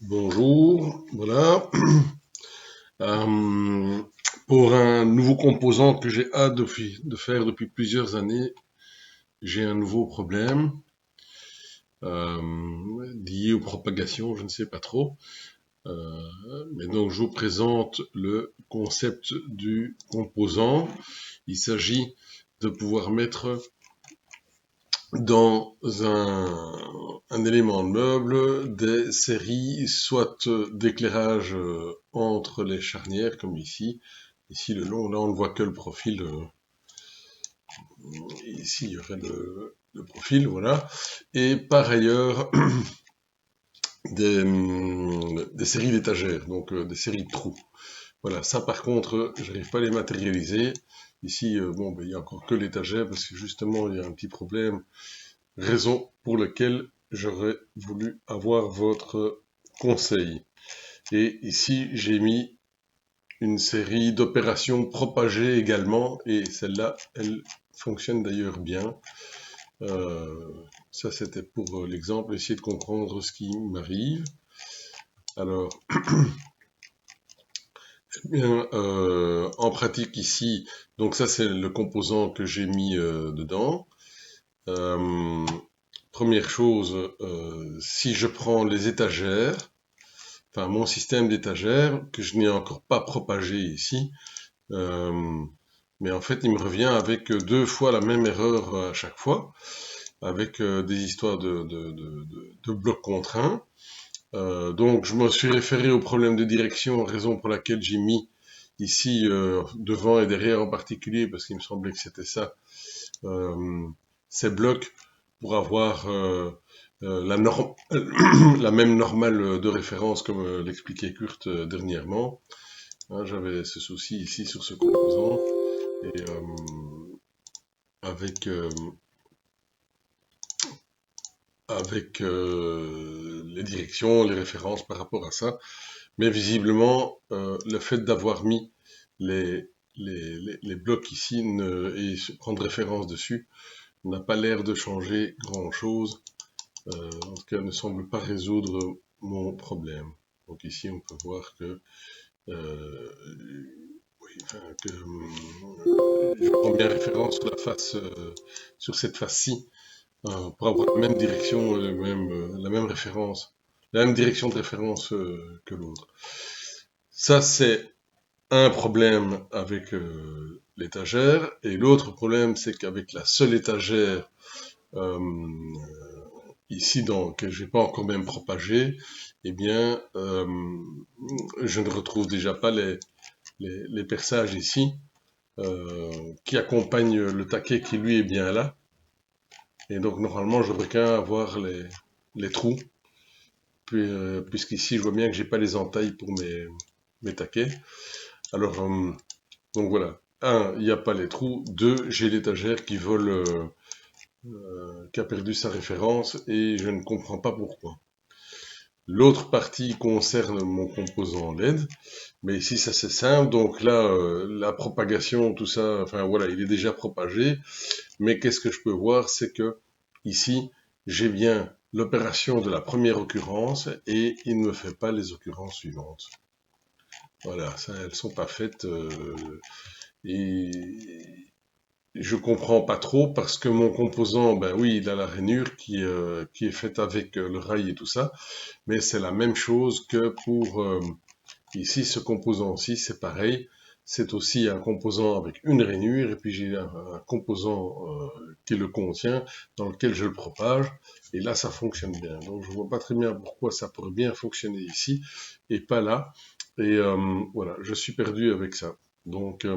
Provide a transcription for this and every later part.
Bonjour, voilà. Euh, pour un nouveau composant que j'ai hâte de faire depuis plusieurs années, j'ai un nouveau problème lié aux propagations, je ne sais pas trop. Mais donc je vous présente le concept du composant. Il s'agit de pouvoir mettre dans un élément de meuble des séries, soit d'éclairage entre les charnières, comme ici. Ici, le long, là, on ne voit que le profil. Ici, il y aurait le profil, voilà. Et par ailleurs, des séries d'étagères, donc des séries de trous. Voilà, ça par contre, je n'arrive pas à les matérialiser. Ici, bon, ben, il n'y a encore que l'étagère, parce que justement, il y a un petit problème. Raison pour laquelle j'aurais voulu avoir votre conseil. Et ici, j'ai mis une série d'opérations propagées également, et celle-là, elle fonctionne d'ailleurs bien. Euh, Ça, c'était pour l'exemple, essayer de comprendre ce qui m'arrive. Alors, eh bien, en pratique ici, donc ça, c'est le composant que j'ai mis dedans. Euh, Première chose, si je prends les étagères, enfin mon système d'étagères, que je n'ai encore pas propagé ici, euh, mais en fait il me revient avec deux fois la même erreur à chaque fois, avec des histoires de blocs contraints. Donc je me suis référé au problème de direction, raison pour laquelle j'ai mis ici devant et derrière en particulier, parce qu'il me semblait que c'était ça, euh, ces blocs pour avoir la même normale de référence comme l'expliquait Kurt dernièrement. Hein, j'avais ce souci ici sur ce composant et avec les directions, les références par rapport à ça. Mais visiblement, le fait d'avoir mis les, les blocs ici et prendre référence dessus n'a pas l'air de changer grand-chose. En tout cas, ne semble pas résoudre mon problème. Donc ici, on peut voir que, oui, enfin, que je prends bien référence sur la face, sur cette face-ci, pour avoir la même direction, la même référence, la même direction de référence que l'autre. Ça, c'est un problème avec l'étagère, et l'autre problème, c'est qu'avec la seule étagère euh, ici que je n'ai pas encore même propagé, eh bien, je ne retrouve déjà pas les perçages ici qui accompagnent le taquet qui lui est bien là. Et donc normalement, je n'aurais qu'à avoir les trous, puisqu'ici je vois bien que j'ai pas les entailles pour mes taquets. Alors, donc voilà. Un, il n'y a pas les trous. Deux, j'ai l'étagère qui vole, qui a perdu sa référence et je ne comprends pas pourquoi. L'autre partie concerne mon composant LED, mais ici ça c'est simple, donc là la propagation, tout ça, enfin voilà, il est déjà propagé, mais qu'est-ce que je peux voir, c'est que ici j'ai bien l'opération de la première occurrence et il ne me fait pas les occurrences suivantes. Voilà, ça elles sont pas faites et je comprends pas trop parce que mon composant, ben oui, il a la rainure qui est faite avec le rail et tout ça, mais c'est la même chose que pour ici ce composant-ci, c'est pareil. C'est aussi un composant avec une rainure et puis j'ai un composant qui le contient dans lequel je le propage et là ça fonctionne bien. Donc je vois pas très bien pourquoi ça pourrait bien fonctionner ici et pas là. Et voilà, je suis perdu avec ça. Donc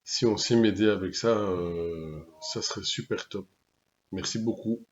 si on sait m'aider avec ça, ça serait super top. Merci beaucoup.